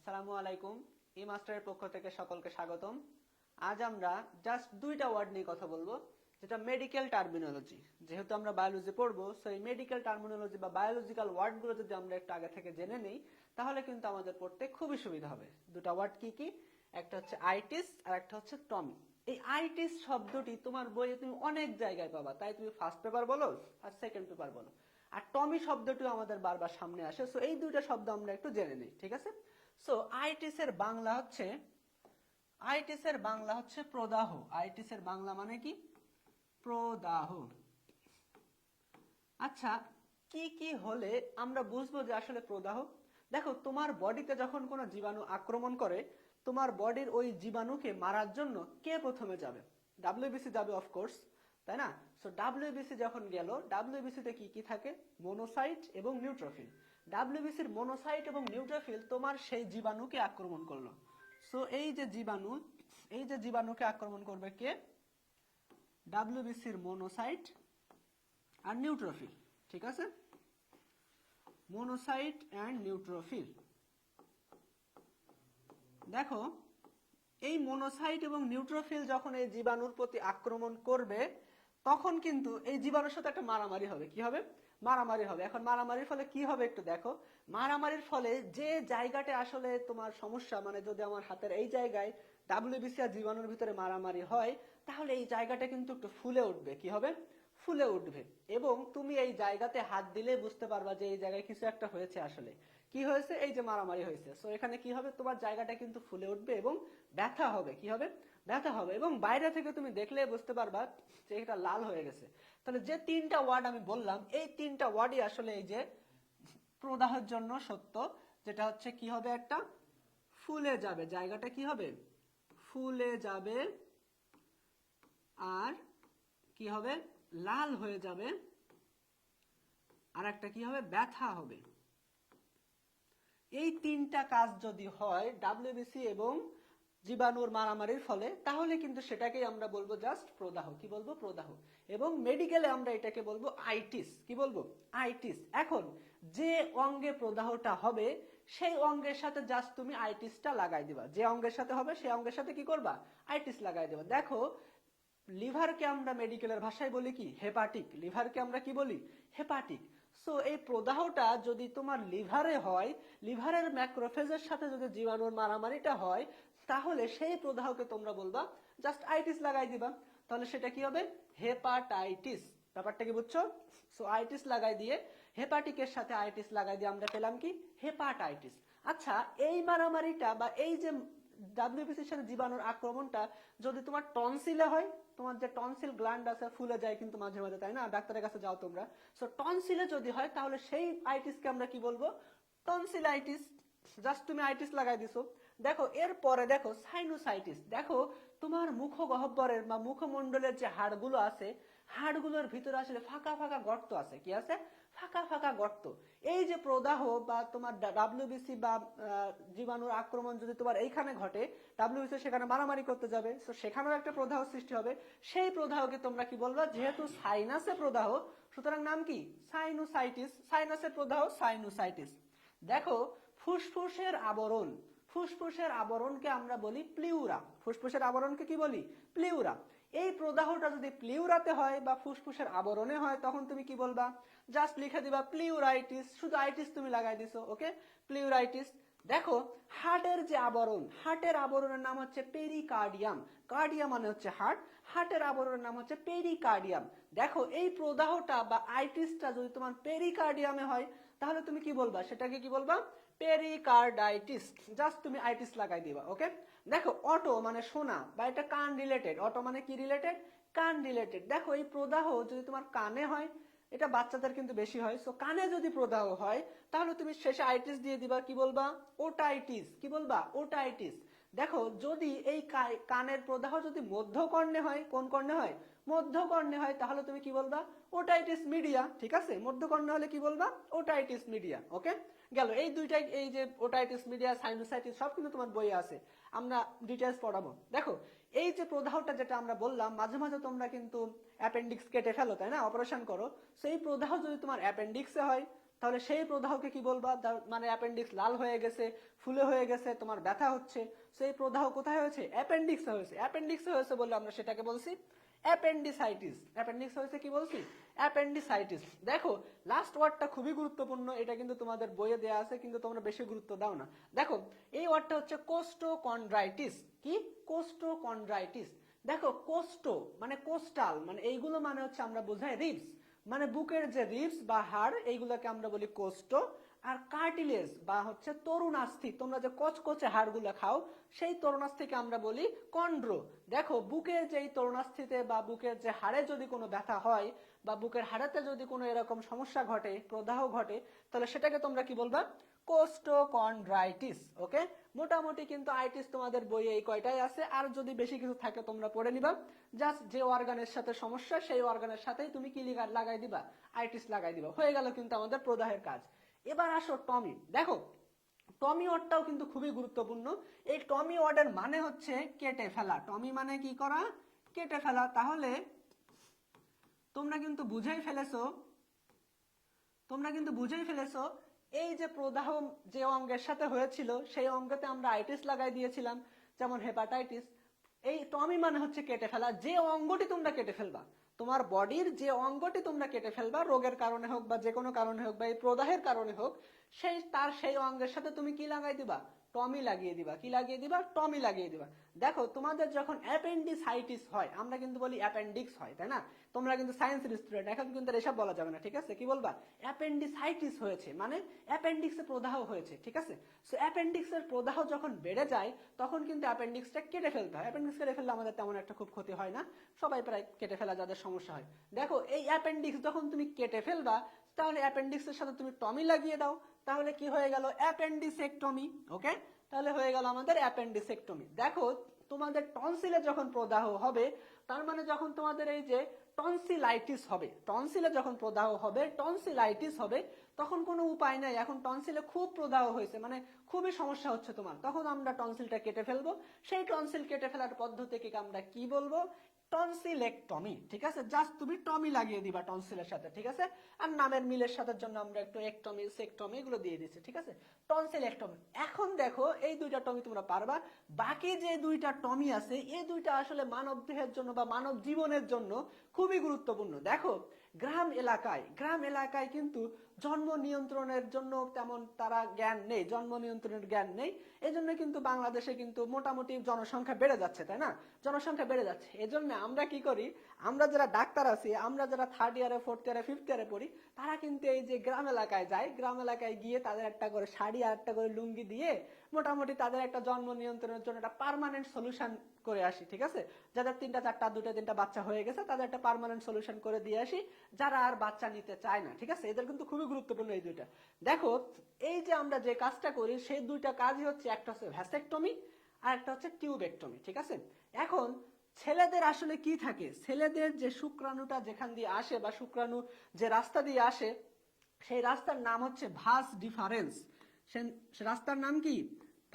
আসসালামু আলাইকুম। ই মাস্টারের পক্ষ থেকে সকলকে স্বাগতম। আজ আমরা জাস্ট দুইটা ওয়ার্ড নিয়ে কথা বলবো, যেটা মেডিকেল টার্মিনোলজি। যেহেতু আমরা বায়োলজি পড়বো, সো এই মেডিকেল টার্মিনোলজি বা বায়োলজিক্যাল ওয়ার্ডগুলো যদি আমরা একটু আগে থেকে জেনে নিই, তাহলে কিন্তু আমাদের পড়তে খুবই সুবিধা হবে। দুটা ওয়ার্ড কি কি? একটা হচ্ছে আইটিস আর একটা হচ্ছে টমি। এই আইটিস শব্দটি তোমার বইয়ে তুমি অনেক জায়গায় পাবা, তাই তুমি ফার্স্ট পেপার বলো আর সেকেন্ড পেপার বলো। আর টমি শব্দটিও আমাদের বারবার সামনে আসে। সো এই দুইটা শব্দ আমরা একটু জেনে নিই, ঠিক আছে? সো আইটিস এর বাংলা হচ্ছে প্রদাহ। আইটিস এর বাংলা মানে কি? প্রদাহ। আচ্ছা, কি কি হলে আমরা বুঝবো যে আসলে প্রদাহ? দেখো, তোমার বডিতে যখন কোনো জীবাণু আক্রমণ করে, তোমার বডির ওই জীবাণুকে মারার জন্য কে প্রথমে যাবে? ডাব্লিউবিসি যাবে অফকোর্স, তাই না? সো ডাব্লিউবিসি যখন গেল, ডাব্লিউবিসি তে কি কি থাকে? মনোসাইট এবং নিউট্রোফিল। ডাব্লিউবিসির মনোসাইট এবং নিউট্রোফিল তোমার সেই জীবাণুকে আক্রমণ করলো। সো এই যে জীবাণুকে আক্রমণ করবে কে? ডাব্লিউবিসির মনোসাইট আর নিউট্রোফিল, ঠিক আছে? Monocyte and neutrophil. দেখো, এই মনোসাইট এবং নিউট্রোফিল যখন এই জীবাণুর প্রতি আক্রমণ করবে, তখন কিন্তু এই জীবাণুর সাথে একটা মারামারি হবে। কি হবে? মারামারি হবে। এখন মারামারির ফলে কি হবে একটু দেখো। মারামারির ফলে যে জায়গাটা আসলে তোমার সমস্যা, মানে যদি আমার হাতের এই জায়গায় ডাব্লিউবিসি আর জীবাণুর ভিতরে মারামারি হয়, তাহলে এই জায়গাটা কিন্তু একটু ফুলে উঠবে। কি হবে? ফুলে উঠবে। এবং তুমি এই জায়গাতে হাত দিলে বুঝতে পারবা যে এই জায়গায় কিছু একটা হয়েছে। আসলে কি হয়েছে? এই যে মারামারি হয়েছে। সো এখানে কি হবে? তোমার জায়গাটা কিন্তু ফুলে উঠবে এবং ব্যথা হবে। কি হবে? ব্যথা হবে। এবং বাইরে থেকে তুমি দেখলে বুঝতে পারবা যে এটা লাল হয়ে গেছে। তাহলে যে তিনটা ওয়ার্ড আমি বললাম, এই তিনটা ওয়ার্ডই আসলে এই যে প্রদাহের জন্য সত্য। যেটা হচ্ছে কি হবে? একটা ফুলে যাবে, জায়গাটা কি হবে? ফুলে যাবে। আর কি হবে? লাল হয়ে যাবে। আর একটা কি হবে? ব্যথা হবে। এই তিনটা কাজ যদি হয় ডাব্লিউবিসি এবং জীবাণুর মারামারির ফলে, তাহলে কিন্তু সেটাকেই আমরা বলবো জাস্ট প্রদাহ। কি বলবো? প্রদাহ। এবং মেডিকেলে আমরা এটাকে বলবো আইটিস। কি বলবো? আইটিস। এখন যে অঙ্গে প্রদাহটা হবে, সেই অঙ্গের সাথে জাস্ট তুমি আইটিসটা লাগাই দিবা। যে অঙ্গের সাথে হবে সেই অঙ্গের সাথে কি করবা? আইটিস লাগাই দিবা। দেখো, লিভারকে আমরা মেডিকেলের ভাষায় বলি কি? হেপাটিক। লিভারকে আমরা কি বলি? হেপাটিক। সো এই প্রদাহটা যদি তোমার লিভারে হয়, লিভারের ম্যাক্রোফেজের সাথে যদি জীবাণুর মারামারিটা হয়, তাহলে সেই প্রদাহকে তোমরা বলবা জাস্ট আইটিস লাগাই দিবা। তাহলে সেটা কি হবে? হেপাটাইটিস। ব্যাপারটা কি বুঝছো? সো আইটিস লাগাই দিয়ে, হেপাটিকের সাথে আইটিস লাগাই দিয়ে আমরা পেলাম কি? হেপাটাইটিস। আচ্ছা, এই মারামারিটা বা এই যে ডাব্লিউবিসির সাথে জীবাণুর আক্রমণটা যদি তোমার টনসিলে হয়, তোমার যে টনসিল গ্ল্যান্ড আছে ফুলে যায় কিন্তু মাঝে মাঝে, তাই না? ডাক্তারের কাছে যাও তোমরা। সো টনসিলে যদি হয়, তাহলে সেই আইটিসকে আমরা কি বলবো? টনসিলাইটিস। জাস্ট তুমি আইটিস লাগাই দিছো। দেখো, এরপরে দেখো সাইনোসাইটিস। দেখো, তোমার মুখগহ্বরের বা মুখমণ্ডলের যে হাড়গুলো আছে, হাড়গুলোর ভিতরে আসলে ফাঁকা ফাঁকা গর্ত আছে। কি আছে? ফাঁকা ফাঁকা গর্ত। এই যে প্রদাহ বা তোমার ডাব্লিউবিসি বা জীবাণুর আক্রমণ যদি তোমার এইখানে ঘটে, ডাব্লিউবিসি সেখানে মারামারি করতে যাবে, তো সেখানেও একটা প্রদাহ সৃষ্টি হবে। সেই প্রদাহকে তোমরা কি বলবা? যেহেতু সাইনাসে প্রদাহ, সুতরাং নাম কি? সাইনোসাইটিস। সাইনাসের প্রদাহ সাইনোসাইটিস। দেখো, ফুসফুসের আবরণ, ফুসফুসের আবরণকে আমরা বলি প্লিউরা। ফুসফুসের আবরণকে কি বলি? প্লিউরা। এই প্রদাহটা যদি প্লিউরাতে হয় বা ফুসফুসের আবরণে হয়, তখন তুমি কি বলবা? জাস্ট লিখে দিবা প্লিউরাইটিস। শুধু আইটিস তুমি লাগাই দিছো। ওকে, প্লিউরাইটিস। দেখো, হার্টের যে আবরণ, হার্টের আবরণের নাম হচ্ছে পেরিকার্ডিয়াম। কার্ডিয়াম মানে হচ্ছে হার্ট, হার্টের আবরণের নাম হচ্ছে পেরিকার্ডিয়াম। দেখো, এই প্রদাহটা বা আইটিসটা যদি তোমার পেরিকার্ডিয়ামে হয়, তাহলে তুমি কি বলবা? সেটাকে কি বলবা? পেরিকার্ডাইটিস। জাস্ট তুমি আইটিস লাগাই দিবা। ওকে, দেখো, অটো মানে শোনা বা এটা কান রিলেটেড। অটো মানে কি রিলেটেড? কান রিলেটেড। দেখো, এই প্রদাহ যদি তোমার কানে হয়, এটা বাচ্চাদের কিন্তু বেশি হয়। সো কানে যদি প্রদাহ হয়, তাহলে তুমি শেষে আইটিস দিয়ে দিবা। কি বলবা? ওটাইটিস। কি বলবা? ওটাইটিস। দেখো, যদি এই কানের প্রদাহ যদি মধ্যকর্ণে হয়, কোন কর্ণে হয়? মধ্যকর্ণে হয়, তাহলে তুমি কি বলবা? Otitis media. ঠিক আছে, মধ্যকর্ণে হলে কি বলবা? Otitis media. ওকে, গেল এই দুইটাই। এই যে ওটাইটিস মিডিয়া, সাইনোসাইটিস সব কিন্তু তোমার বইয়ে আছে, আমরা ডিটেলস পড়াবো। দেখো, এই যে প্রদাহটা যেটা আমরা বললাম, মাঝে মাঝে তোমরা কিন্তু অ্যাপেন্ডিক্স কেটে ফেলো, তাই না? অপারেশন করো। সেই প্রদাহ যদি তোমার অ্যাপেন্ডিক্সে হয়, তাহলে সেই প্রদাহকে কি বলবা, মানে অ্যাপেন্ডিক্স লাল হয়ে গেছে, ফুলে হয়ে গেছে, তোমার ব্যথা হচ্ছে, সেই প্রদাহ কোথায় হয়েছে, অ্যাপেন্ডিক্সে হয়েছে। অ্যাপেন্ডিক্সে হয়েছে বলে আমরা সেটাকে বলছি অ্যাপেন্ডিসাইটিস। অ্যাপেন্ডিক্স হয়েছে কি বলছি, অ্যাপেন্ডিসাইটিস। দেখো লাস্ট ওয়ার্ডটা খুবই গুরুত্বপূর্ণ, এটা কিন্তু তোমাদের বইয়ে দেয়া আছে কিন্তু তোমরা বেশি গুরুত্ব দাও না। দেখো এই ওয়ার্ডটা হচ্ছে কোস্টোকন্ড্রাইটিস। কি, কোস্টোকন্ড্রাইটিস। দেখো কোস্টো মানে কোস্টাল, মানে এইগুলো মানে হচ্ছে আমরা বোঝাই রিবস, মানে বুকের যে রিবস বা হাড় এইগুলোকে আমরা বলি কোস্টো। আর কার্টিলেজ বা হচ্ছে তরুণাস্থি, তোমরা যে কচকচে হাড়গুলো খাও সেই তরুণাস্থিকে আমরা বলি কন্ড্রো। দেখো বুকের যে তরুণাস্থিতে বা বুকের যে হাড়ে যদি কোনো ব্যথা হয় বা বুকের হাড়েতে যদি কোনো এরকম সমস্যা ঘটে, প্রদাহ ঘটে, তাহলে সেটাকে তোমরা কি বলবা, কোস্টোকন্ড্রাইটিস। ওকে, মোটামুটি কিন্তু আইটিস তোমাদের বইয়ে এই কয়টাই আছে, আর যদি বেশি কিছু থাকে তোমরা পড়ে নিবা। জাস্ট যে অর্গানের সাথে সমস্যা সেই অর্গানের সাথেই তুমি কি লাগাই দিবা, আইটিস লাগাই দিবা, হয়ে গেল কিন্তু আমাদের প্রদাহের কাজ। এবার আসো টমি। দেখো টমি ওয়ার্ডটাও কিন্তু খুবই গুরুত্বপূর্ণ। এই টমি ওয়ার্ডের মানে হচ্ছে কেটে ফেলা। টমি মানে কি করা, কেটে ফেলা। তাহলে তোমরা কিন্তু বুঝেই ফেলেছো, তোমরা কিন্তু বুঝেই ফেলেছো এই যে প্রদাহ যে অঙ্গের সাথে হয়েছিল সেই অঙ্গতে আমরা আইটিস লাগাই দিয়েছিলাম, যেমন হেপাটাইটিস। এই টমি মানে হচ্ছে কেটে ফেলা। যে অঙ্গটি তোমরা কেটে ফেলবা, তোমার বডির যে অঙ্গটি তোমরা কেটে ফেলবা, রোগের কারণে হোক বা যে কোনো কারণে হোক বা এই প্রদাহের কারণে হোক, সেই অঙ্গের সাথে তুমি কি লাগাই দিবা, টমি লাগিয়ে দিবা। কি লাগিয়ে দিবা, টমি লাগিয়ে দিবা। দেখো তোমাদের যখন অ্যাপেন্ডিসাইটিস হয়, আমরা কিন্তু বলি অ্যাপেন্ডিক্স হয়, তাই না? তোমরা কিন্তু সায়েন্সের স্টুডেন্ট, এখন কিন্তু এসব বলা যাবে না, ঠিক আছে? কি বলবা, অ্যাপেন্ডিসাইটিস হয়েছে, মানে অ্যাপেন্ডিক্সে প্রদাহ হয়েছে, ঠিক আছে? সো অ্যাপেন্ডিক্সের প্রদাহ যখন বেড়ে যায় তখন কিন্তু অ্যাপেন্ডিক্সটা কেটে ফেলতে হয়। অ্যাপেন্ডিক্স কেটে ফেললে আমাদের তেমন একটা খুব ক্ষতি হয় না, সবাই প্রায় কেটে ফেলা যাদের সমস্যা হয়। দেখো এই অ্যাপেন্ডিক্স যখন তুমি কেটে ফেলবা, তাহলে অ্যাপেন্ডিক্সের সাথে তুমি টমি লাগিয়ে দাও, তাহলে কি হয়ে গেল, অ্যাপেন্ডিসেক্টমি। ওকে, তাহলে হয়ে গেল আমাদের অ্যাপেন্ডিসেক্টমি। দেখো তোমাদের টনসিলে যখন প্রদাহ হবে, তার মানে যখন তোমাদের এই যে টনসিলাইটিস হবে, টনসিলে যখন প্রদাহ হবে, টনসিলাইটিস হবে, তখন কোনো উপায় নাই। এখন টনসিলে খুব প্রদাহ হয়েছে, মানে খুবই সমস্যা হচ্ছে তোমার, তখন আমরা টনসিলটা কেটে ফেলবো। সেই টনসিল কেটে ফেলার পদ্ধতিকে আমরা কি বলবো, টনসিলেক্টমি। ঠিক আছে, জাস্ট তুমি টমি লাগিয়ে দিবা টনসিলের সাথে, ঠিক আছে? আর নামের মিলের সাথে জন্য আমরা একটু একটমি সেক্টমি এগুলো দিয়ে দিচ্ছি, ঠিক আছে? টনসিলেক্টমি। এখন দেখো এই দুইটা টমি তোমরা পারবা, বাকি যে দুইটা টমি আছে এই দুইটা আসলে মানব দেহের জন্য বা মানব জীবনের জন্য খুবই গুরুত্বপূর্ণ। দেখো গ্রাম এলাকায় কিন্তু জন্ম নিয়ন্ত্রণের জন্য তেমন তারা জ্ঞান নেই, জন্ম নিয়ন্ত্রণের জ্ঞান নেই। এই জন্য কিন্তু বাংলাদেশে কিন্তু মোটামুটি জনসংখ্যা বেড়ে যাচ্ছে, তাই না? জনসংখ্যা বেড়ে যাচ্ছে, এজন্য আমরা কি করি, আমরা যারা ডাক্তার আছি, আমরা যারা 3rd ইয়ারে 4th ইয়ারে 5th ইয়ারে পড়ি, তারা কিন্তু এই যে গ্রাম এলাকায় যায়, গ্রাম এলাকায় গিয়ে তাদের একটা করে শাড়ি আর একটা করে লুঙ্গি দিয়ে মোটামুটি তাদের একটা জন্ম নিয়ন্ত্রণের জন্য একটা পার্মানেন্ট সলিউশন করে আসি, ঠিক আছে? যাদের 3টা 4টা 2টা 3টা বাচ্চা হয়ে গেছে তাদের একটা পার্মানেন্ট সলিউশন করে দিয়ে আসি, যারা আর বাচ্চা নিতে চায় না, ঠিক আছে? এদের কিন্তু খুবই গুরুত্বপূর্ণ এই দুইটা। দেখো এই যে আমরা যে কাজটা করি সেই দুইটা কাজই হচ্ছে, একটা হচ্ছে ভ্যাসেক্টমি আর একটা হচ্ছে টিউবেক্টমি, ঠিক আছে? এখন ছেলেদের আসলে কি থাকে, ছেলেদের যে শুক্রাণুটা যেখান দিয়ে আসে বা শুক্রাণু যে রাস্তা দিয়ে আসে, সেই রাস্তার নাম হচ্ছে ভাস ডিফারেন্স। সে রাস্তার নাম কি,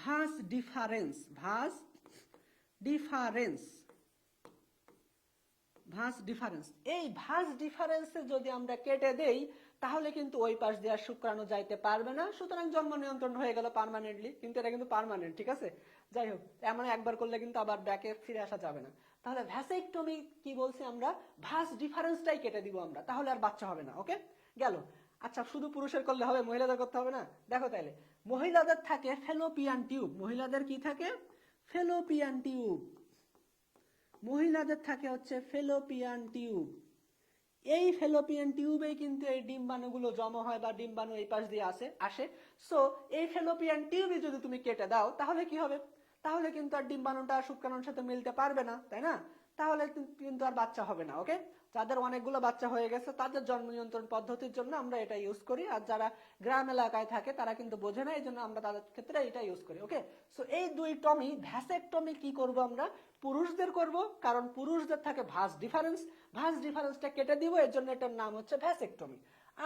ভাস ডিফারেন্স। ভাস ডিফারেন্স, ভাঁজ ডিফারেন্স। এই ভাঁজ ডিফারেন্সে যদি আমরা কেটে দেই তাহলে কিন্তু ওই পাশ দিয়ে আর শুক্রাণু যাইতে পারবে না, সুতরাং জন্ম নিয়ন্ত্রণ হয়ে গেল পার্মানেন্টলি। কিন্তু এটা কিন্তু পার্মানেন্ট, ঠিক আছে? যাই হোক, এমন একবার করলে কিন্তু আবার ব্যাকে ফিরে আসা যাবে না। তাহলে ভ্যাসেক্টমি কি বলছি আমরা, ভাঁজ ডিফারেন্সটাই কেটে দিব আমরা, তাহলে আর বাচ্চা হবে না। ওকে, গেল। আচ্ছা, শুধু পুরুষের করলে হবে, মহিলাদের করতে হবে না? দেখো তাইলে মহিলাদের থাকে ফেলোপিয়ান টিউব। মহিলাদের কি থাকে, ফেলোপিয়ান টিউব। মহিলাদের থাকে হচ্ছে ফেলোপিয়ান টিউব। এই ফেলোপিয়ান টিউবেই কিন্তু এই ডিম্বাণুগুলো জমা হয় বা ডিম্বাণু এই পাশ দিয়ে আসে। সো এই ফেলোপিয়ান টিউবে যদি তুমি কেটে দাও তাহলে কি হবে, তাহলে কিন্তু আর ডিম্বাণুটা শুক্রাণুর সাথে মিলতে পারবে না, তাই না? তাহলে কিন্তু আর বাচ্চা হবে না। ওকে, যাদের অনেকগুলো বাচ্চা হয়ে গেছে তাদের জন্ম নিয়ন্ত্রণ পদ্ধতির জন্য আমরা এটা ইউজ করি, আর যারা গ্রাম এলাকায় থাকে তারা কিন্তু বোঝে না, এই জন্য আমরা তাদের ক্ষেত্রে এটা ইউজ করি। ওকে, সো এই দুই টমি, ভ্যাসেক্টমি কি করব আমরা, পুরুষদের করব, কারণ পুরুষদের থাকে ভাঁজ ডিফারেন্স, ভাঁজ ডিফারেন্সটা কেটে দিব, এর জন্য এটার নাম হচ্ছে ভ্যাসেক্টমি।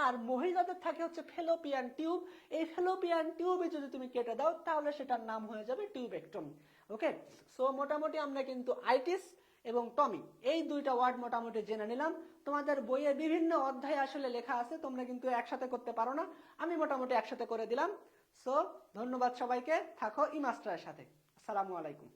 আর মহিলাদের থাকে হচ্ছে ফেলোপিয়ান টিউব। এই ফেলোপিয়ান টিউবে যদি তুমি কেটে দাও তাহলে সেটার নাম হয়ে যাবে টিউবেক্টমি। ওকে, সো মোটামুটি আমরা কিন্তু আইটিস এবং টমি, এই দুইটা ওয়ার্ড মোটামুটি জেনে নিলাম। তোমাদের বইয়ে বিভিন্ন অধ্যায় আসলে লেখা আছে, তোমরা কিন্তু একসাথে করতে পারো না, আমি মোটামুটি একসাথে করে দিলাম। সো ধন্যবাদ সবাইকে, থাকো ই মাস্টারের সাথে। আসসালামু আলাইকুম।